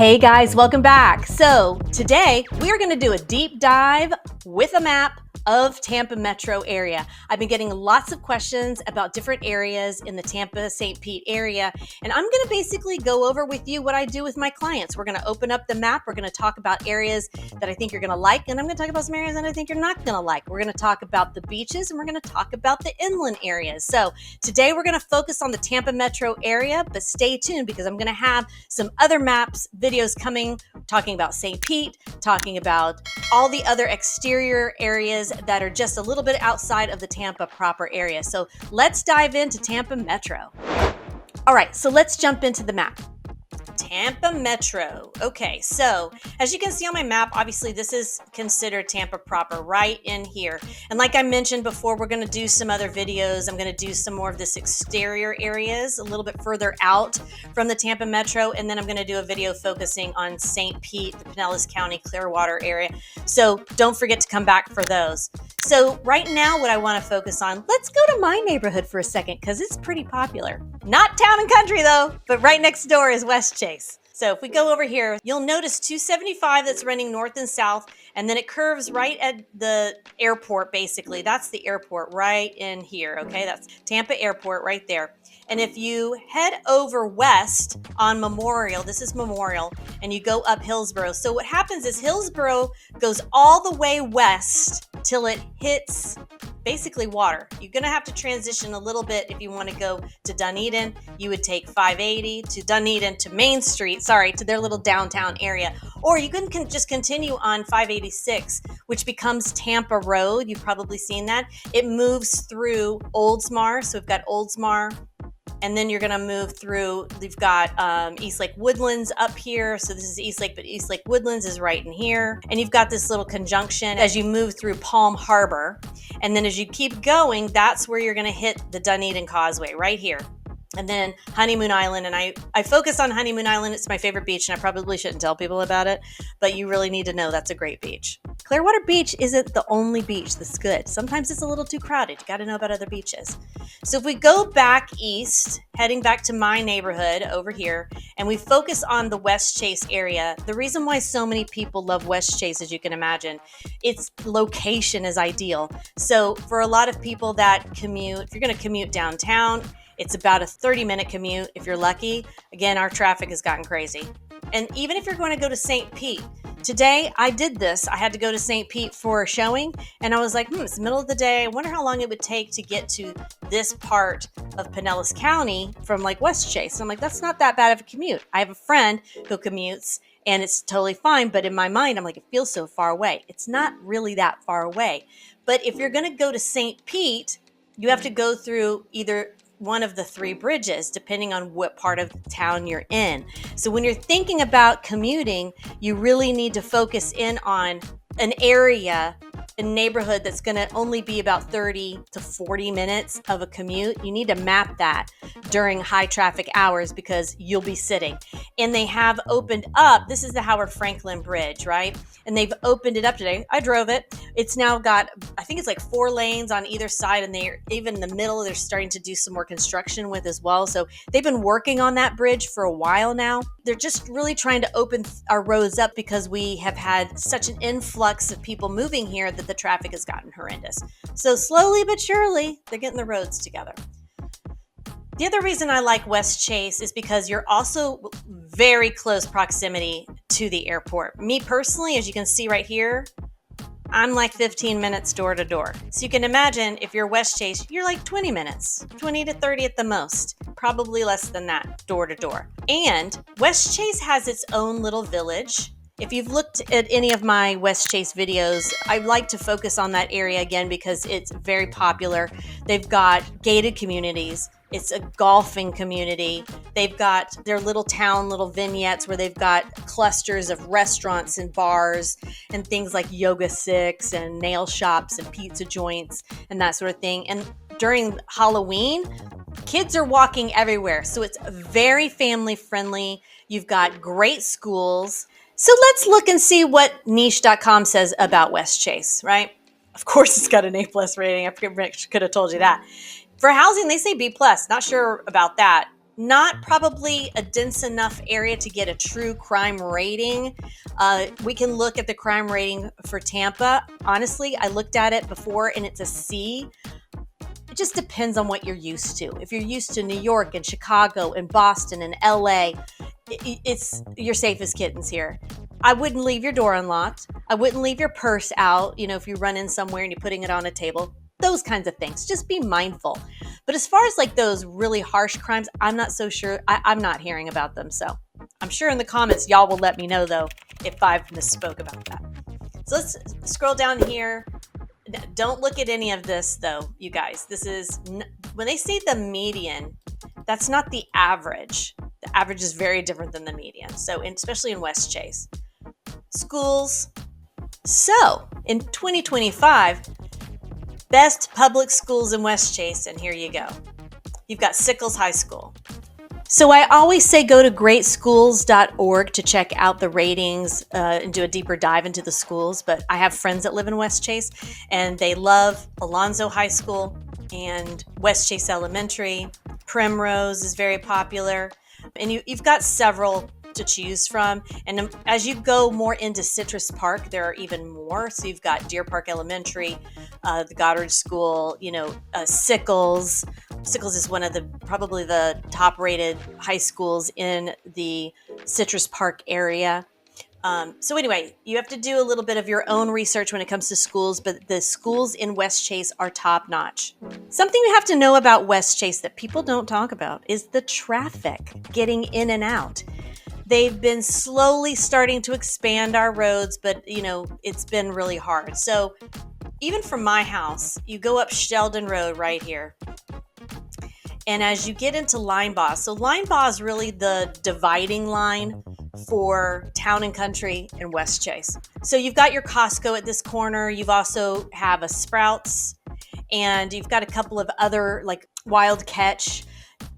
Hey guys, welcome back. So today we are going to do a deep dive with a map of Tampa metro area. I've been getting lots of questions about different areas in the Tampa St. Pete area, and I'm going to basically go over with you what I do with my clients. We're going to open up the map. We're going to talk about areas that I think you're going to like, and I'm going to talk about some areas that I think you're not going to like. We're going to talk about the beaches, and we're going to talk about the inland areas. So today we're going to focus on the Tampa metro area, but stay tuned because I'm going to have some other maps, videos coming, talking about St. Pete, talking about all the other exterior areas that are just a little bit outside of the Tampa proper area. So let's dive into Tampa Metro. All right, so let's jump into the map. Tampa Metro. Okay, so as you can see on my map, obviously this is considered Tampa proper right in here. And like I mentioned before, we're going to do some other videos. I'm going to do some more of this exterior areas a little bit further out from the Tampa Metro. And then I'm going to do a video focusing on St. Pete, the Pinellas County, Clearwater area. So don't forget to come back for those. So right now what I want to focus on, let's go to my neighborhood for a second because it's pretty popular. Not town and country though, but right next door is West Chase. So if we go over here, you'll notice 275 that's running north and south, and then it curves right at the airport, basically. That's the airport right in here, okay? That's Tampa Airport right there. And if you head over west on Memorial, this is Memorial, and you go up Hillsborough. So what happens is Hillsborough goes all the way west till it hits basically water. You're going to have to transition a little bit if you want to go to Dunedin. You would take 580 to Dunedin to Main Street, to their little downtown area. Or you can just continue on 586, which becomes Tampa Road. You've probably seen that. It moves through Oldsmar. So we've got Oldsmar. And then you're going to move through, we've got East Lake Woodlands up here. So this is East Lake, but East Lake Woodlands is right in here. And you've got this little conjunction as you move through Palm Harbor. And then as you keep going, that's where you're going to hit the Dunedin Causeway right here. And then Honeymoon Island, and I focus on Honeymoon Island. It's my favorite beach, and I probably shouldn't tell people about it, but you really need to know that's a great beach. Clearwater Beach isn't the only beach that's good. Sometimes it's a little too crowded. You got to know about other beaches. So if we go back east, heading back to my neighborhood over here, and we focus on the West Chase area, the reason why so many people love West Chase, as you can imagine, its location is ideal. So for a lot of people that commute, if you're going to commute downtown, it's about a 30-minute commute if you're lucky. Again, our traffic has gotten crazy. And even if you're going to go to St. Pete, today I did this. I had to go to St. Pete for a showing, and I was like, it's the middle of the day. I wonder how long it would take to get to this part of Pinellas County from like West Chase. And I'm like, that's not that bad of a commute. I have a friend who commutes, and it's totally fine. But in my mind, I'm like, it feels so far away. It's not really that far away. But if you're going to go to St. Pete, you have to go through either one of the three bridges, depending on what part of the town you're in. So when you're thinking about commuting, you really need to focus in on an area, a neighborhood that's going to only be about 30 to 40 minutes of a commute. You need to map that during high traffic hours because you'll be sitting. And they have opened up, this is the Howard Franklin Bridge, right? And they've opened it up today. I drove it. It's now got, I think it's like 4 lanes on either side, and they're even in the middle, they're starting to do some more construction with as well. So they've been working on that bridge for a while now. They're just really trying to open our roads up because we have had such an influx of people moving here that the traffic has gotten horrendous. So slowly but surely, they're getting the roads together. The other reason I like West Chase is because you're also very close proximity to the airport. Me personally, as you can see right here, I'm like 15 minutes door to door. So you can imagine if you're West Chase, you're like 20 minutes, 20 to 30 at the most, probably less than that door to door. And West Chase has its own little village. If you've looked at any of my West Chase videos, I like to focus on that area again because it's very popular. They've got gated communities. It's a golfing community. They've got their little town, little vignettes where they've got clusters of restaurants and bars and things like Yoga Six and nail shops and pizza joints and that sort of thing. And during Halloween, kids are walking everywhere. So it's very family friendly. You've got great schools. So let's look and see what niche.com says about West Chase, right? Of course, it's got an A+ rating. I could have told you that. For housing, they say B+. Not sure about that. Not probably a dense enough area to get a true crime rating. We can look at the crime rating for Tampa. Honestly, I looked at it before and it's a C. It just depends on what you're used to. If you're used to New York and Chicago and Boston and LA, it's you're safe as kittens here. I wouldn't leave your door unlocked. I wouldn't leave your purse out, if you run in somewhere and you're putting it on a table. Those kinds of things. Just be mindful. But as far as like those really harsh crimes, I'm not so sure. I'm not hearing about them. So I'm sure in the comments, y'all will let me know though if I've misspoke about that. So let's scroll down here. Don't look at any of this though, you guys. This is, when they say the median, that's not the average. The average is very different than the median. So especially in West Chase. Schools. So in 2025, best public schools in West Chase, and here you go. You've got Sickles High School. So I always say go to greatschools.org to check out the ratings and do a deeper dive into the schools. But I have friends that live in West Chase and they love Alonzo High School and West Chase Elementary. Primrose is very popular. And you've got several to choose from. And as you go more into Citrus Park, there are even more. So you've got Deer Park Elementary, the Goddard School, Sickles. Sickles is one of probably the top rated high schools in the Citrus Park area. So anyway, you have to do a little bit of your own research when it comes to schools, but the schools in West Chase are top notch. Something you have to know about West Chase that people don't talk about is the traffic getting in and out. They've been slowly starting to expand our roads, but it's been really hard. So even from my house, you go up Sheldon Road right here. And as you get into Linebaugh, so Linebaugh is really the dividing line for town and country in West Chase. So you've got your Costco at this corner. You've also have a Sprouts, and you've got a couple of other like Wild Catch.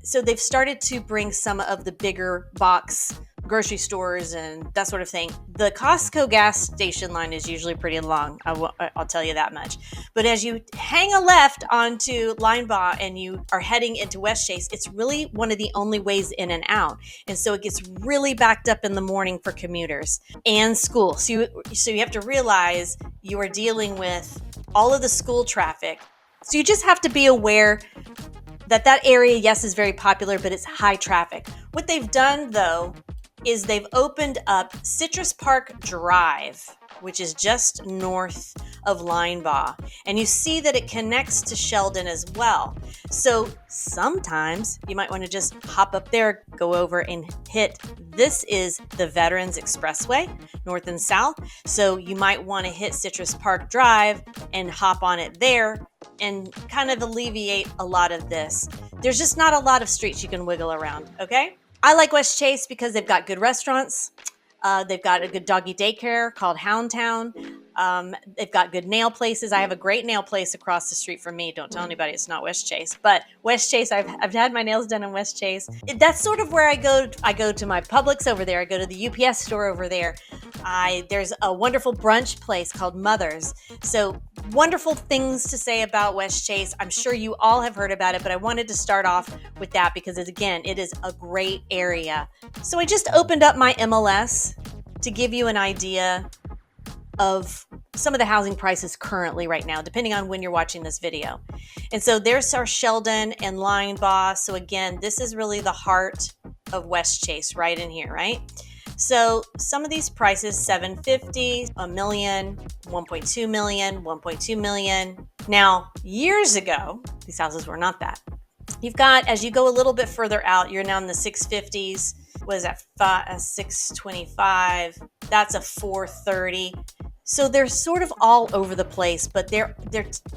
So they've started to bring some of the bigger box grocery stores and that sort of thing. The Costco gas station line is usually pretty long. I'll tell you that much. But as you hang a left onto Linebaugh and you are heading into West Chase, it's really one of the only ways in and out. And so it gets really backed up in the morning for commuters and school. So you have to realize you are dealing with all of the school traffic. So you just have to be aware that area, yes, is very popular, but it's high traffic. What they've done though is they've opened up Citrus Park Drive, which is just north of Linebaugh. And you see that it connects to Sheldon as well. So sometimes you might want to just hop up there, go over and hit. This is the Veterans Expressway, north and south. So you might want to hit Citrus Park Drive and hop on it there and kind of alleviate a lot of this. There's just not a lot of streets you can wiggle around, okay? I like West Chase because they've got good restaurants. They've got a good doggy daycare called Houndtown. They've got good nail places. I have a great nail place across the street from me. Don't tell anybody it's not West Chase. But West Chase, I've had my nails done in West Chase. That's sort of where I go. I go to my Publix over there. I go to the UPS store over there. There's a wonderful brunch place called Mother's. So wonderful things to say about West Chase. I'm sure you all have heard about it, but I wanted to start off with that because it is a great area. So I just opened up my MLS to give you an idea of some of the housing prices currently right now, depending on when you're watching this video. And so there's our Sheldon and Linebaugh. So again, this is really the heart of West Chase right in here, right? So some of these prices, $750,000, $1 million, $1.2 million, $1.2 million. Now, years ago, these houses were not that. You've got, as you go a little bit further out, you're now in the 650s. What is that? 625. That's a 430. So they're sort of all over the place, but they're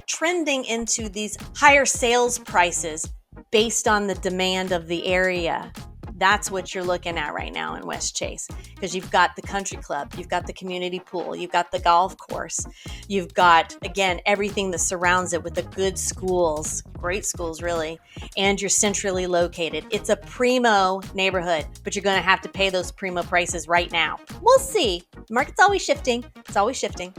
trending into these higher sales prices based on the demand of the area. That's what you're looking at right now in West Chase, because you've got the country club, you've got the community pool, you've got the golf course, you've got, again, everything that surrounds it with the good schools, great schools really, and you're centrally located. It's a primo neighborhood, but you're going to have to pay those primo prices right now. We'll see. The market's always shifting. It's always shifting.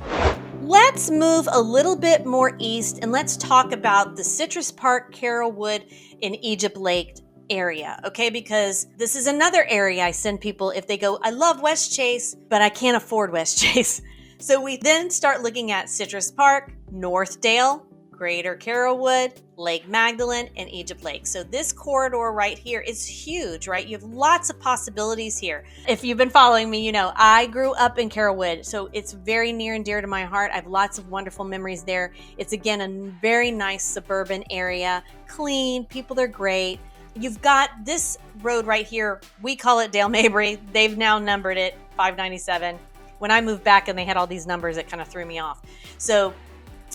Let's move a little bit more east and let's talk about the Citrus Park, Carrollwood, and Egypt Lake area, okay? Because this is another area I send people if they go, I love West Chase, but I can't afford West Chase. So we then start looking at Citrus Park, Northdale, Greater Carrollwood, Lake Magdalene, and Egypt Lake. So this corridor right here is huge, right? You have lots of possibilities here. If you've been following me, you know I grew up in Carrollwood, so it's very near and dear to my heart. I have lots of wonderful memories there. It's, again, a very nice suburban area, clean, people are great. You've got this road right here. We call it Dale Mabry. They've now numbered it 597. When I moved back and they had all these numbers, it kind of threw me off. So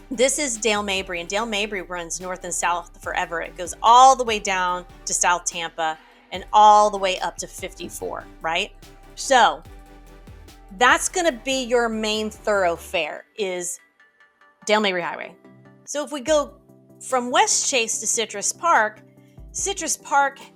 this is Dale Mabry, and Dale Mabry runs north and south forever. It goes all the way down to South Tampa and all the way up to 54, right? So that's going to be your main thoroughfare is Dale Mabry Highway. So if we go from West Chase to Citrus Park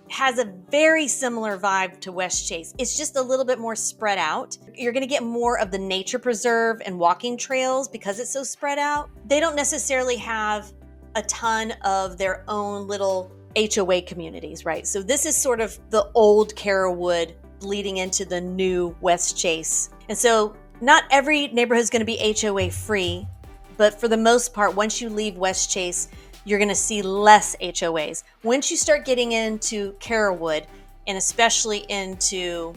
has a very similar vibe to West Chase. It's just a little bit more spread out. You're going to get more of the nature preserve and walking trails because it's so spread out. They don't necessarily have a ton of their own little HOA communities, right? So this is sort of the old Carrollwood leading into the new West Chase. And so not every neighborhood is going to be HOA free, but for the most part, once you leave West Chase, you're going to see less HOAs. Once you start getting into Carrollwood, and especially into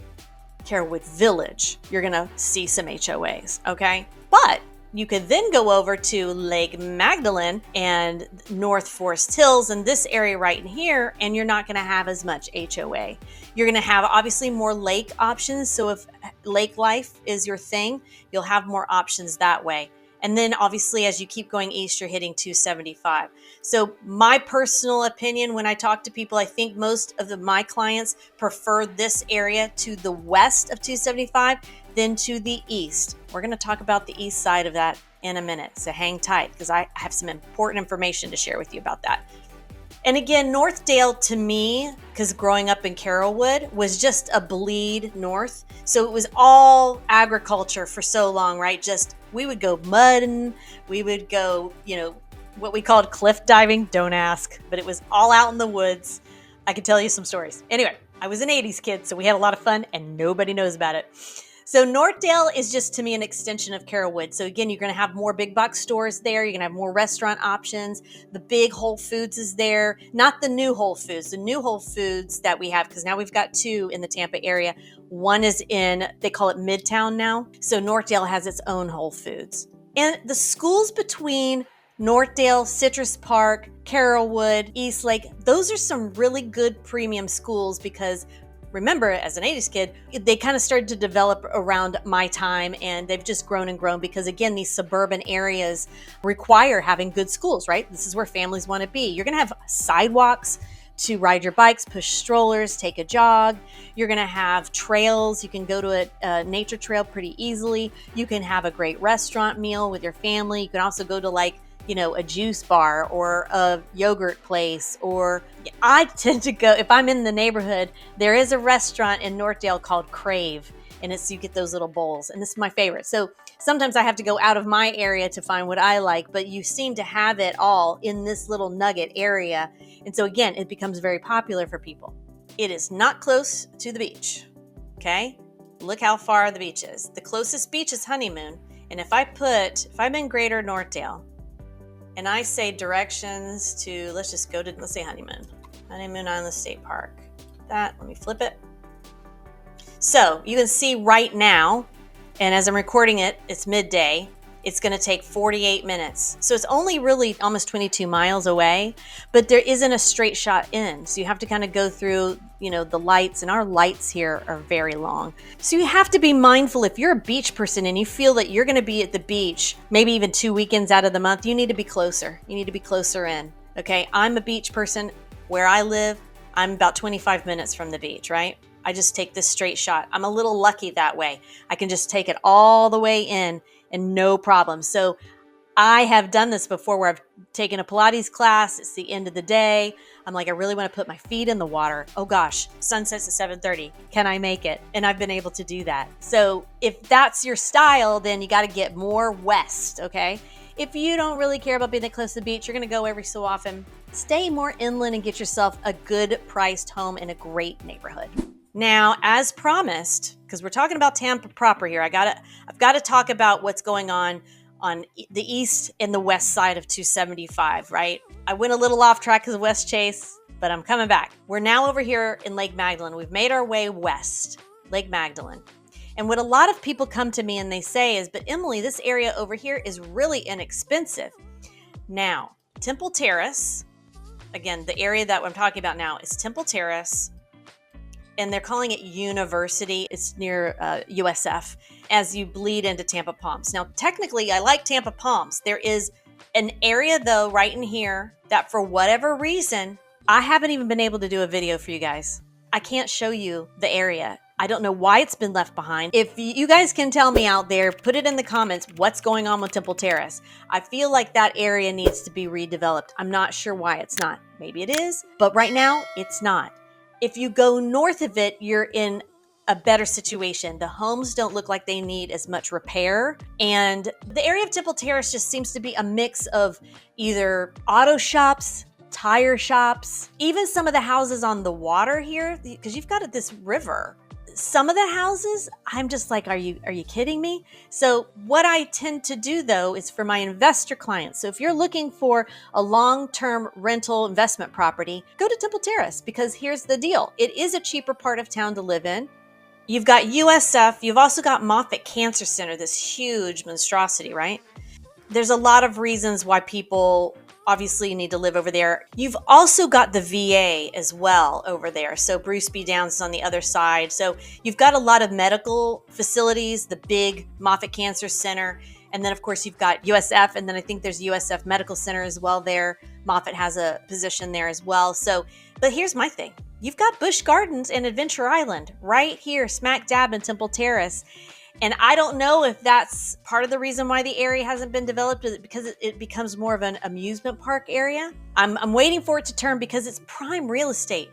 Carrollwood Village, you're going to see some HOAs, okay? But you could then go over to Lake Magdalene and North Forest Hills and this area right in here, and you're not going to have as much HOA. You're going to have obviously more lake options. So if lake life is your thing, you'll have more options that way. And then obviously as you keep going east, you're hitting 275. So my personal opinion, when I talk to people, I think most of my clients prefer this area to the west of 275 than to the east. We're going to talk about the east side of that in a minute. So hang tight because I have some important information to share with you about that. And again, Northdale to me, because growing up in Carrollwood, was just a bleed north. So it was all agriculture for so long, right? Just we would go mudding, we would go, what we called cliff diving. Don't ask, but it was all out in the woods. I could tell you some stories. Anyway, I was an 80s kid, so we had a lot of fun and nobody knows about it. So Northdale is just, to me, an extension of Carrollwood. So again, you're going to have more big box stores there. You're going to have more restaurant options. The big Whole Foods is there. Not the new Whole Foods. The new Whole Foods that we have, because now we've got two in the Tampa area. One is they call it Midtown now. So Northdale has its own Whole Foods. And the schools between Northdale, Citrus Park, Carrollwood, East Lake, those are some really good premium schools because remember, as an 80s kid, they kind of started to develop around my time and they've just grown and grown because, again, these suburban areas require having good schools, right? This is where families want to be. You're going to have sidewalks to ride your bikes, push strollers, take a jog. You're going to have trails. You can go to a nature trail pretty easily. You can have a great restaurant meal with your family. You can also go to a juice bar or a yogurt place, or I tend to go, if I'm in the neighborhood, there is a restaurant in Northdale called Crave, and you get those little bowls, and this is my favorite. So sometimes I have to go out of my area to find what I like, but you seem to have it all in this little nugget area. And so again, it becomes very popular for people. It is not close to the beach, okay? Look how far the beach is. The closest beach is Honeymoon. And if I'm in Greater Northdale, and I say directions to, let's say Honeymoon Island State Park. Let me flip it. So you can see right now, and as I'm recording it, it's midday. It's going to take 48 minutes. So it's only really almost 22 miles away, but there isn't a straight shot in. So you have to kind of go through, the lights, and our lights here are very long. So you have to be mindful if you're a beach person and you feel that you're going to be at the beach, maybe even 2 weekends out of the month, you need to be closer. You need to be closer in. Okay. I'm a beach person. Where I live, I'm about 25 minutes from the beach, right? I just take this straight shot. I'm a little lucky that way. I can just take it all the way in and no problem. So I have done this before where I've taken a Pilates class. It's the end of the day. I'm like, I really want to put my feet in the water. Oh gosh, sunsets at 7:30. Can I make it? And I've been able to do that. So if that's your style, then you got to get more west, okay? If you don't really care about being that close to the beach, you're going to go every so often. stay more inland and get yourself a good priced home in a great neighborhood. Now, as promised, because we're talking about Tampa proper here, I've got to talk about what's going on the east and the west side of 275, right? I went a little off track because of West Chase, but I'm coming back. We're now over here in Lake Magdalene. We've made our way west, Lake Magdalene. And what a lot of people come to me and they say is, but Emily, this area over here is really inexpensive. Now, Temple Terrace, again, the area that I'm talking about now is Temple Terrace, and they're calling it University. It's near USF as you bleed into Tampa Palms. Now, technically, I like Tampa Palms. There is an area, though, right in here that for whatever reason, I haven't even been able to do a video for you guys. I can't show you the area. I don't know why it's been left behind. If you guys can tell me out there, put it in the comments what's going on with Temple Terrace. I feel like that area needs to be redeveloped. I'm not sure why it's not. Maybe it is, but right now it's not. If you go north of it, you're in a better situation. The homes don't look like they need as much repair. And the area of Temple Terrace just seems to be a mix of either auto shops, tire shops, even some of the houses on the water here, because you've got this river. Some of the houses, I'm just like, are you kidding me? So what I tend to do though is for my investor clients. So if you're looking for a long-term rental investment property, go to Temple Terrace, because here's the deal. It is a cheaper part of town to live in. You've got USF. You've also got Moffitt Cancer Center, this huge monstrosity, right? There's a lot of reasons why people obviously need to live over there. You've also got the VA as well over there. So Bruce B. Downs is on the other side. So you've got a lot of medical facilities, the big Moffitt Cancer Center. And then of course you've got USF. And then I think there's USF Medical Center as well there. Moffitt has a position there as well. So, but here's my thing. You've got Busch Gardens and Adventure Island right here, smack dab in Temple Terrace. And I don't know if that's part of the reason why the area hasn't been developed, because it becomes more of an amusement park area. I'm waiting for it to turn because it's prime real estate.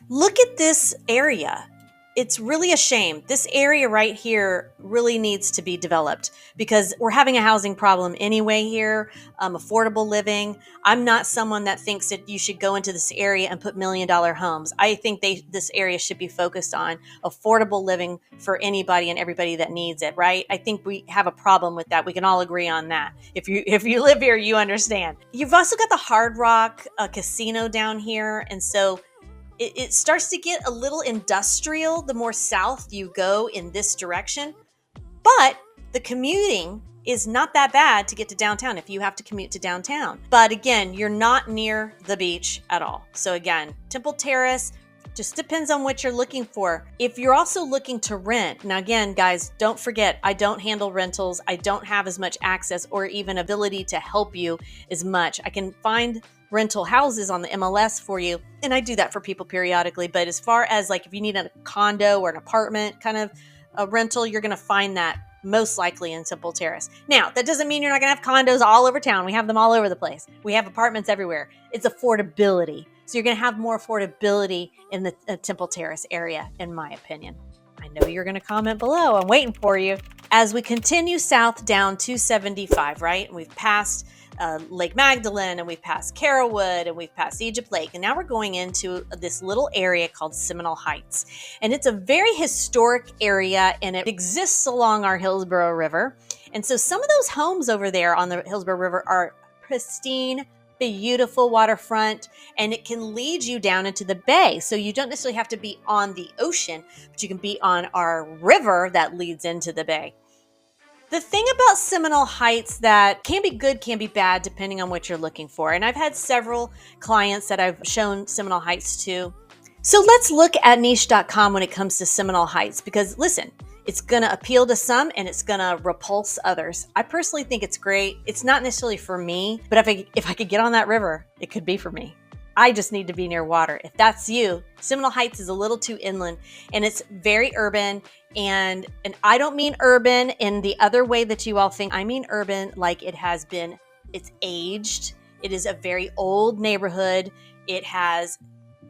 Look at this area. It's really a shame. This area right here really needs to be developed because we're having a housing problem anyway here, affordable living. I'm not someone that thinks that you should go into this area and put $1 million homes. I think this area should be focused on affordable living for anybody and everybody that needs it, right? I think we have a problem with that. We can all agree on that. If you live here, you understand. You've also got the Hard Rock casino down here. And so it starts to get a little industrial the more south you go in this direction. But the commuting is not that bad to get to downtown if you have to commute to downtown. But again, you're not near the beach at all. So again, Temple Terrace just depends on what you're looking for. If you're also looking to rent, now again, guys, don't forget, I don't handle rentals. I don't have as much access or even ability to help you as much. I can find rental houses on the MLS for you, and I do that for people periodically. But as far as like if you need a condo or an apartment kind of a rental, you're going to find that most likely in Temple Terrace. Now, that doesn't mean you're not going to have condos all over town. We have them all over the place. We have apartments everywhere. It's affordability. So you're going to have more affordability in the Temple Terrace area, in my opinion. I know you're going to comment below. I'm waiting for you. As we continue south down 275, right? And we've passed Lake Magdalene, and we've passed Carrollwood, and we've passed Egypt Lake. And now we're going into this little area called Seminole Heights. And it's a very historic area, and it exists along our Hillsborough River. And so some of those homes over there on the Hillsborough River are pristine, beautiful waterfront, and it can lead you down into the bay. So you don't necessarily have to be on the ocean, but you can be on our river that leads into the bay. The thing about Seminole Heights that can be good, can be bad, depending on what you're looking for. And I've had several clients that I've shown Seminole Heights to. So let's look at niche.com when it comes to Seminole Heights, because listen, it's going to appeal to some and it's going to repulse others. I personally think it's great. It's not necessarily for me, but if I could get on that river, it could be for me. I just need to be near water. If that's you, Seminole Heights is a little too inland and it's very urban. And I don't mean urban in the other way that you all think. I mean urban like it has been, it's aged. It is a very old neighborhood. It has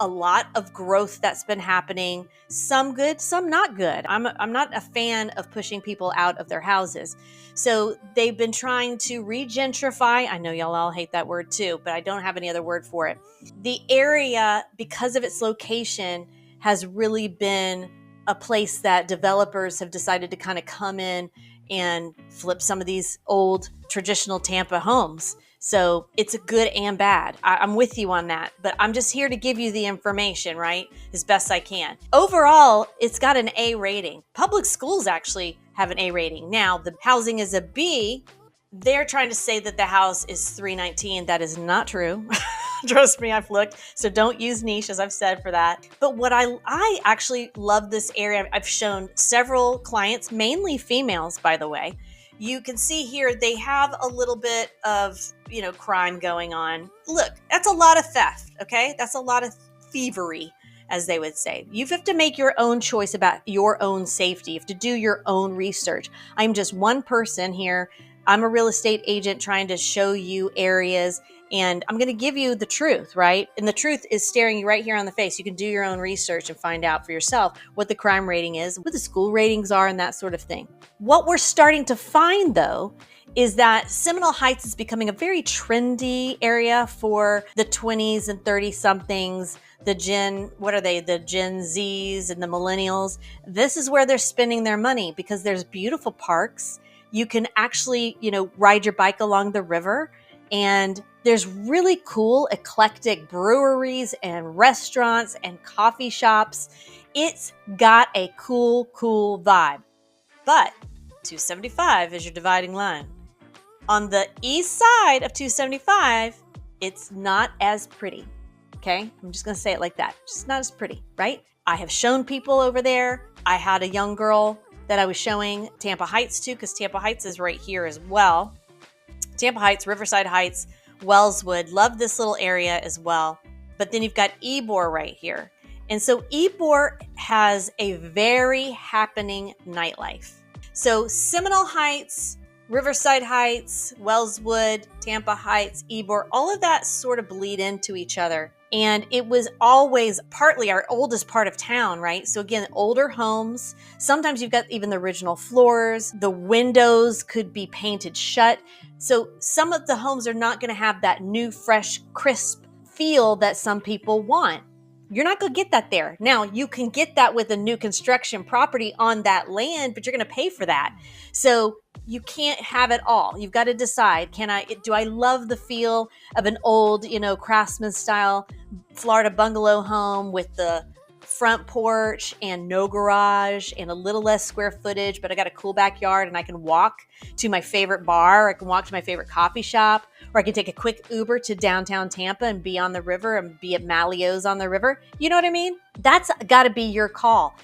a lot of growth that's been happening, some good, some not good. I'm not a fan of pushing people out of their houses. So they've been trying to regentrify. I know y'all all hate that word too, but I don't have any other word for it. The area, because of its location, has really been a place that developers have decided to kind of come in and flip some of these old traditional Tampa homes. So it's a good and bad. I'm with you on that, but I'm just here to give you the information, right? As best I can. Overall, it's got an A rating. Public schools actually have an A rating. Now, the housing is a B. They're trying to say that the house is 319. That is not true. Trust me, I've looked. So don't use niche, as I've said, for that. But what I actually love this area. I've shown several clients, mainly females, by the way. You can see here they have a little bit of, crime going on. Look, that's a lot of theft, okay? That's a lot of thievery, as they would say. You have to make your own choice about your own safety. You have to do your own research. I'm just one person here. I'm a real estate agent trying to show you areas, and I'm going to give you the truth, right? And the truth is staring you right here on the face. You can do your own research and find out for yourself what the crime rating is, what the school ratings are, and that sort of thing. What we're starting to find, though, is that Seminole Heights is becoming a very trendy area for the 20s and 30-somethings, the Gen Zs and the millennials. This is where they're spending their money because there's beautiful parks. You can actually, ride your bike along the river, and there's really cool, eclectic breweries and restaurants and coffee shops. It's got a cool vibe. But 275 is your dividing line. On the east side of 275, it's not as pretty, okay? I'm just going to say it like that. Just not as pretty, right? I have shown people over there. I had a young girl that I was showing Tampa Heights to, because Tampa Heights is right here as well. Tampa Heights, Riverside Heights, Wellswood, love this little area as well. But then you've got Ybor right here. And so Ybor has a very happening nightlife. So Seminole Heights, Riverside Heights, Wellswood, Tampa Heights, Ybor, all of that sort of bleed into each other. And it was always partly our oldest part of town, right? So again, older homes. Sometimes you've got even the original floors. The windows could be painted shut. So some of the homes are not going to have that new, fresh, crisp feel that some people want. You're not going to get that there. Now, you can get that with a new construction property on that land, but you're going to pay for that. So you can't have it all. You've got to decide, do I love the feel of an old, craftsman style Florida bungalow home with the front porch and no garage and a little less square footage, but I got a cool backyard and I can walk to my favorite bar, I can walk to my favorite coffee shop, or I can take a quick Uber to downtown Tampa and be on the river and be at Malio's on the river. You know what I mean? That's got to be your call.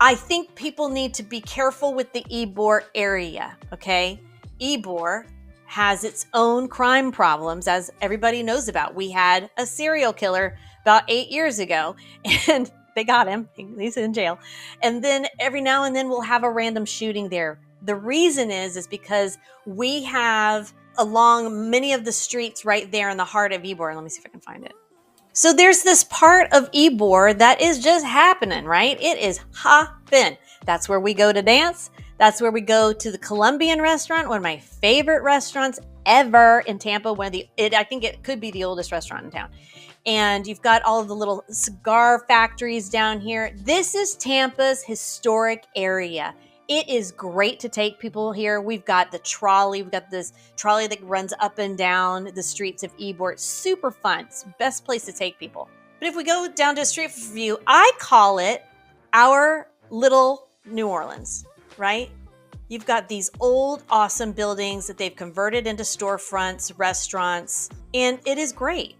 I think people need to be careful with the Ybor area, okay? Ybor has its own crime problems, as everybody knows about. We had a serial killer about 8 years ago, and they got him. He's in jail. And then every now and then we'll have a random shooting there. The reason is because we have along many of the streets right there in the heart of Ybor. Let me see if I can find it. So there's this part of Ybor that is just happening, right? It is hopping. That's where we go to dance. That's where we go to the Colombian restaurant, one of my favorite restaurants ever in Tampa. I think it could be the oldest restaurant in town. And you've got all of the little cigar factories down here. This is Tampa's historic area. It is great to take people here. We've got the trolley. We've got this trolley that runs up and down the streets of Ybor. It's super fun. It's the best place to take people. But if we go down to a street view, I call it our little New Orleans, right? You've got these old, awesome buildings that they've converted into storefronts, restaurants, and it is great.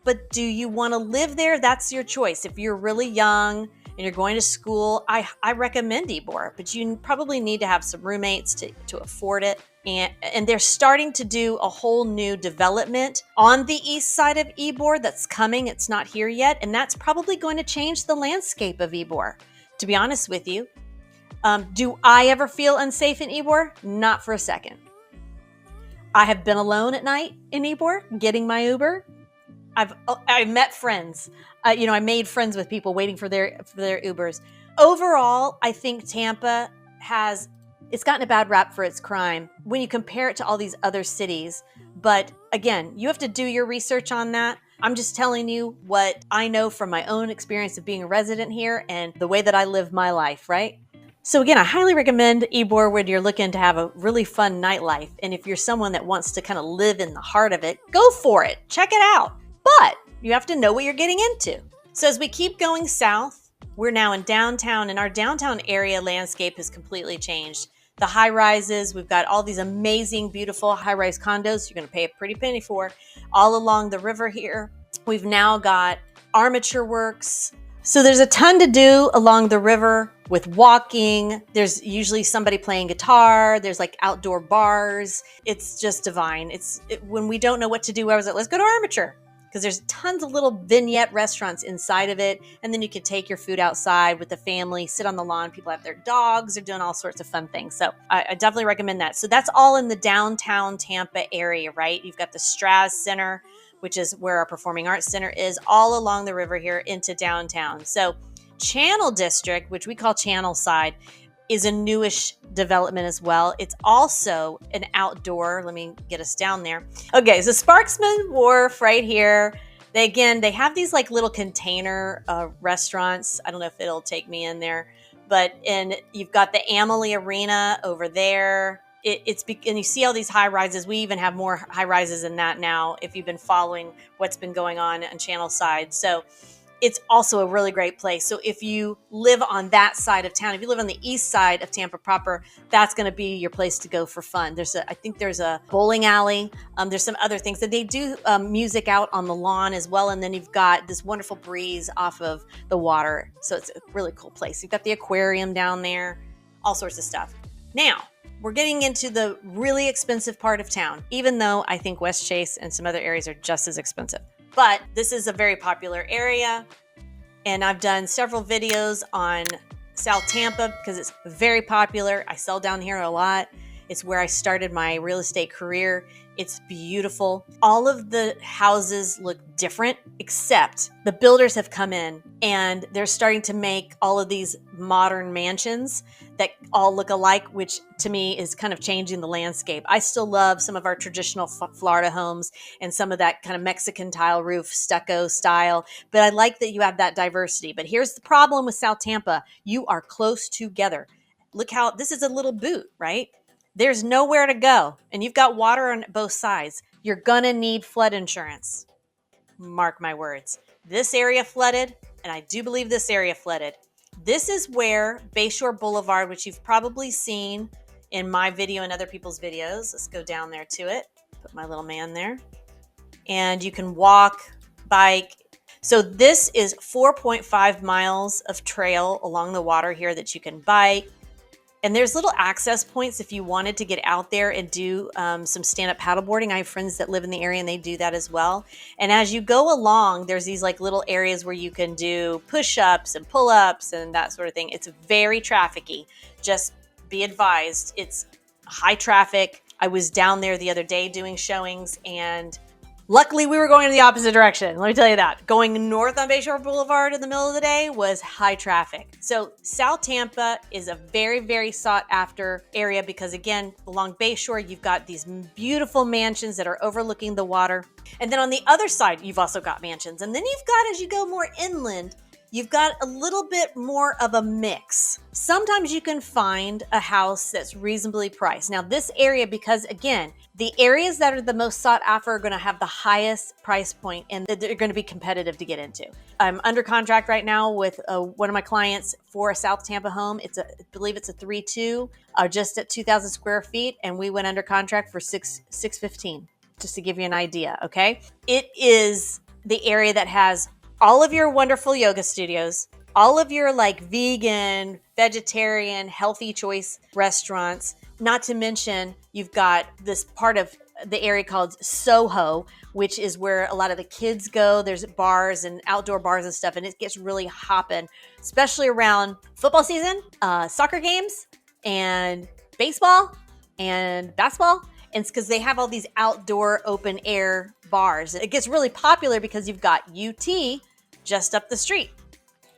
But do you want to live there? That's your choice. If you're really young and you're going to school, I recommend Ybor, but you probably need to have some roommates to afford it. And they're starting to do a whole new development on the east side of Ybor that's coming. It's not here yet, and that's probably going to change the landscape of Ybor, to be honest with you. Do I ever feel unsafe in Ybor? Not for a second. I have been alone at night in Ybor, getting my Uber. I met friends. I made friends with people waiting for their Ubers. Overall, I think Tampa has it's gotten a bad rap for its crime when you compare it to all these other cities. But again, you have to do your research on that. I'm just telling you what I know from my own experience of being a resident here and the way that I live my life, right? So again, I highly recommend Ybor when you're looking to have a really fun nightlife. And if you're someone that wants to kind of live in the heart of it, go for it. Check it out. But you have to know what you're getting into. So as we keep going south, we're now in downtown, and our downtown area landscape has completely changed. The high rises, we've got all these amazing, beautiful high rise condos you're going to pay a pretty penny for all along the river here. We've now got armature works. So there's a ton to do along the river with walking. There's usually somebody playing guitar. There's like outdoor bars. It's just divine. When we don't know what to do, I was like, let's go to armature, because there's tons of little vignette restaurants inside of it. And then you can take your food outside with the family, sit on the lawn. People have their dogs. They're doing all sorts of fun things. So I definitely recommend that. So that's all in the downtown Tampa area, right? You've got the Straz Center, which is where our Performing Arts Center is, all along the river here into downtown. So Channel District, which we call Channel Side, is a newish development as well. It's also an outdoor, let me get us down there. Okay, so Sparksman Wharf right here. They have these like little container restaurants. I don't know if it'll take me in there, and you've got the Amalie Arena over there. And you see all these high rises. We even have more high rises than that now, if you've been following what's been going on Channel Side. So it's also a really great place. So if you live on that side of town, if you live on the east side of Tampa proper, that's going to be your place to go for fun. I think there's a bowling alley. There's some other things that they do music out on the lawn as well. And then you've got this wonderful breeze off of the water. So it's a really cool place. You've got the aquarium down there, all sorts of stuff. Now, we're getting into the really expensive part of town, even though I think West Chase and some other areas are just as expensive. But this is a very popular area, and I've done several videos on South Tampa because it's very popular. I sell down here a lot. It's where I started my real estate career. It's beautiful. All of the houses look different, except the builders have come in and they're starting to make all of these modern mansions that all look alike, which to me is kind of changing the landscape. I still love some of our traditional Florida homes and some of that kind of Mexican tile roof, stucco style, but I like that you have that diversity. But here's the problem with South Tampa. You are close together. Look how this is a little boot, right? There's nowhere to go, and you've got water on both sides. You're gonna need flood insurance. Mark my words. This area flooded, and I do believe this area flooded. This is where Bayshore Boulevard, which you've probably seen in my video and other people's videos. Let's go down there to it. Put my little man there. And you can walk, bike. So this is 4.5 miles of trail along the water here that you can bike. And there's little access points if you wanted to get out there and do some stand-up paddleboarding. I have friends that live in the area and they do that as well. And as you go along, there's these like little areas where you can do push-ups and pull-ups and that sort of thing. It's very trafficky. Just be advised, it's high traffic. I was down there the other day doing showings, and luckily we were going in the opposite direction. Let me tell you that. Going north on Bayshore Boulevard in the middle of the day was high traffic. So South Tampa is a very, very sought after area because again, along Bayshore, you've got these beautiful mansions that are overlooking the water. And then on the other side, you've also got mansions. And then you've got, as you go more inland, you've got a little bit more of a mix. Sometimes you can find a house that's reasonably priced. Now this area, because again, the areas that are the most sought after are going to have the highest price point and they're going to be competitive to get into. I'm under contract right now with one of my clients for a South Tampa home. I believe it's a 3-2, just at 2,000 square feet. And we went under contract for $615, just to give you an idea. Okay. It is the area that has all of your wonderful yoga studios, all of your like vegan, vegetarian, healthy choice restaurants. Not to mention, you've got this part of the area called Soho, which is where a lot of the kids go. There's bars and outdoor bars and stuff, and it gets really hopping, especially around football season, soccer games, and baseball and basketball. And it's because they have all these outdoor open air bars. It gets really popular because you've got UT just up the street.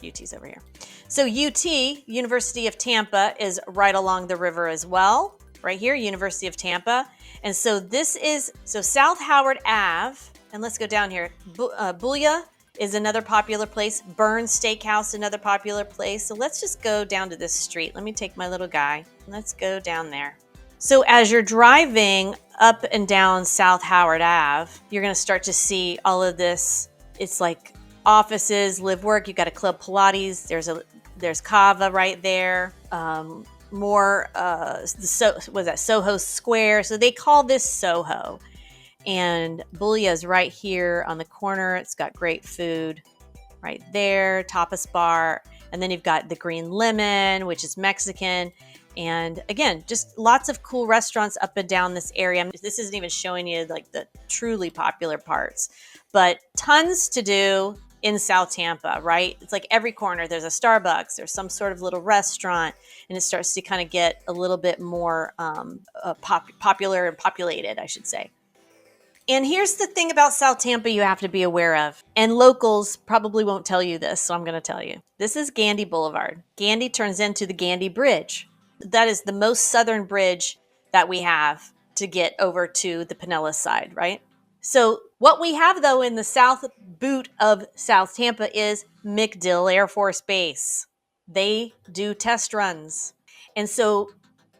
UT's over here. So UT, University of Tampa, is right along the river as well. Right here, University of Tampa. And so this is, South Howard Ave, and let's go down here. Booyah is another popular place. Burns Steakhouse, another popular place. So let's just go down to this street. Let me take my little guy. Let's go down there. So as you're driving up and down South Howard Ave, you're going to start to see all of this. It's like offices, live, work. You've got a Club Pilates. There's Kava right there. Soho Square. So they call this Soho. And Booyah is right here on the corner. It's got great food right there, tapas bar. And then you've got the Green Lemon, which is Mexican. And again, just lots of cool restaurants up and down this area. This isn't even showing you like the truly popular parts, but tons to do in South Tampa, right? It's like every corner, there's a Starbucks, there's some sort of little restaurant, and it starts to kind of get a little bit more popular and populated, I should say. And here's the thing about South Tampa you have to be aware of. And locals probably won't tell you this, so I'm going to tell you. This is Gandy Boulevard. Gandy turns into the Gandy Bridge. That is the most southern bridge that we have to get over to the Pinellas side, right? So what we have, though, in the south boot of South Tampa is MacDill Air Force Base. They do test runs. And so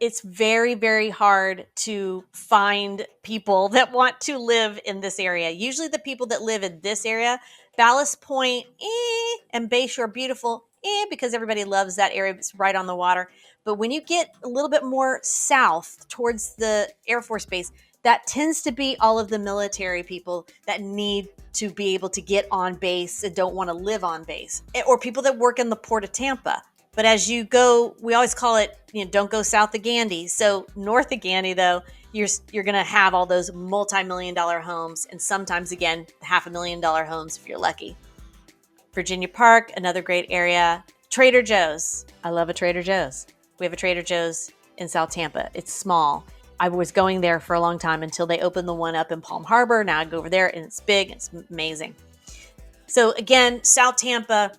it's very, very hard to find people that want to live in this area. Usually the people that live in this area, Ballast Point, and Bayshore, beautiful, because everybody loves that area. It's right on the water. But when you get a little bit more south towards the Air Force Base, that tends to be all of the military people that need to be able to get on base and don't want to live on base, or people that work in the Port of Tampa. But as you go, we always call it, don't go south of Gandy. So north of Gandy, though, you're going to have all those multi-million-dollar homes, and sometimes, again, $500,000 homes if you're lucky. Virginia Park, another great area. Trader Joe's. I love a Trader Joe's. We have a Trader Joe's in South Tampa. It's small. I was going there for a long time until they opened the one up in Palm Harbor. Now I go over there and it's big. It's amazing. So again, South Tampa,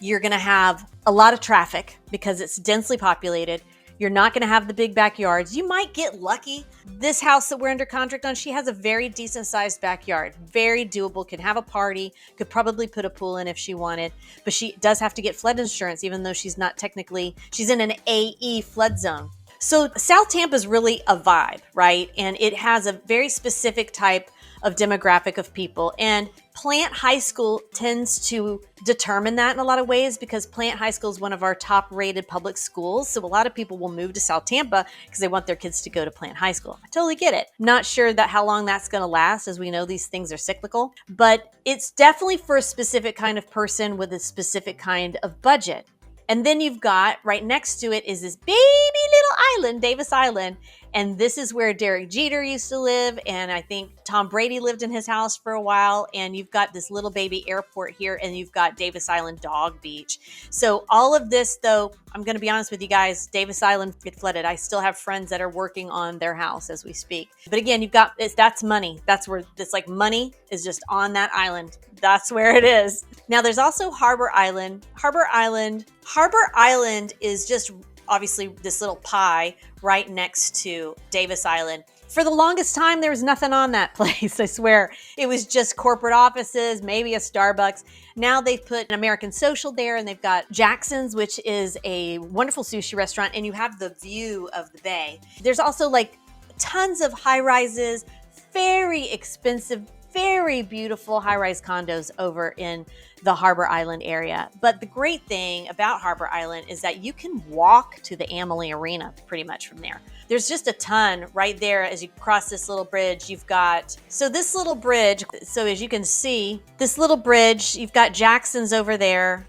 you're going to have a lot of traffic because it's densely populated. You're not going to have the big backyards. You might get lucky. This house that we're under contract on, she has a very decent sized backyard. Very doable. Can have a party. Could probably put a pool in if she wanted. But she does have to get flood insurance, even though she's not technically, she's in an AE flood zone. So South Tampa is really a vibe, right? And it has a very specific type of demographic of people. And Plant High School tends to determine that in a lot of ways, because Plant High School is one of our top rated public schools. So a lot of people will move to South Tampa because they want their kids to go to Plant High School. I totally get it. Not sure that how long that's going to last, as we know these things are cyclical, but it's definitely for a specific kind of person with a specific kind of budget. And then you've got right next to it is this baby little island, Davis Island. And this is where Derek Jeter used to live. And I think Tom Brady lived in his house for a while. And you've got this little baby airport here. And you've got Davis Island Dog Beach. So all of this, though, I'm going to be honest with you guys, Davis Island get flooded. I still have friends that are working on their house as we speak. But again, you've got, that's money. That's where it's like money is just on that island. That's where it is. Now there's also Harbor Island. Harbor Island is just obviously this little pie right next to Davis Island. For the longest time, there was nothing on that place, I swear. It was just corporate offices, maybe a Starbucks. Now they've put an American Social there, and they've got Jackson's, which is a wonderful sushi restaurant, and you have the view of the bay. There's also like tons of high-rises, very expensive, very beautiful high-rise condos over in the Harbor Island area. But the great thing about Harbor Island is that you can walk to the Amalie Arena pretty much from there. There's just a ton right there as you cross this little bridge. You've got, so this little bridge, so as you can see, this little bridge, you've got Jackson's over there,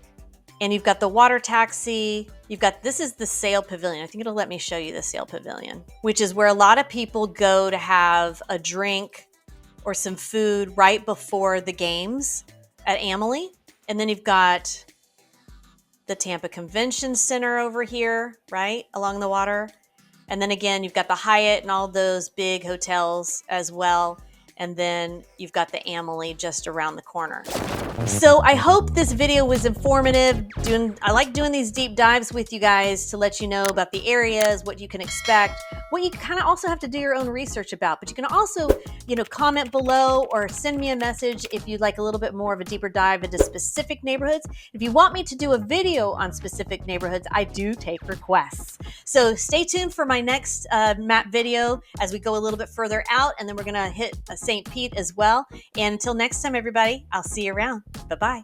and you've got the water taxi. You've got, this is the Sail Pavilion. I think it'll let me show you the Sail Pavilion, which is where a lot of people go to have a drink or some food right before the games at Amalie. And then you've got the Tampa Convention Center over here, right, along the water. And then again, you've got the Hyatt and all those big hotels as well. And then you've got the Amelie just around the corner. So I hope this video was informative. I like doing these deep dives with you guys to let you know about the areas, what you can expect, what you kind of also have to do your own research about. But you can also, comment below or send me a message if you'd like a little bit more of a deeper dive into specific neighborhoods. If you want me to do a video on specific neighborhoods, I do take requests. So stay tuned for my next map video as we go a little bit further out, and then we're gonna hit St. Pete as well. And until next time, everybody, I'll see you around. Bye-bye.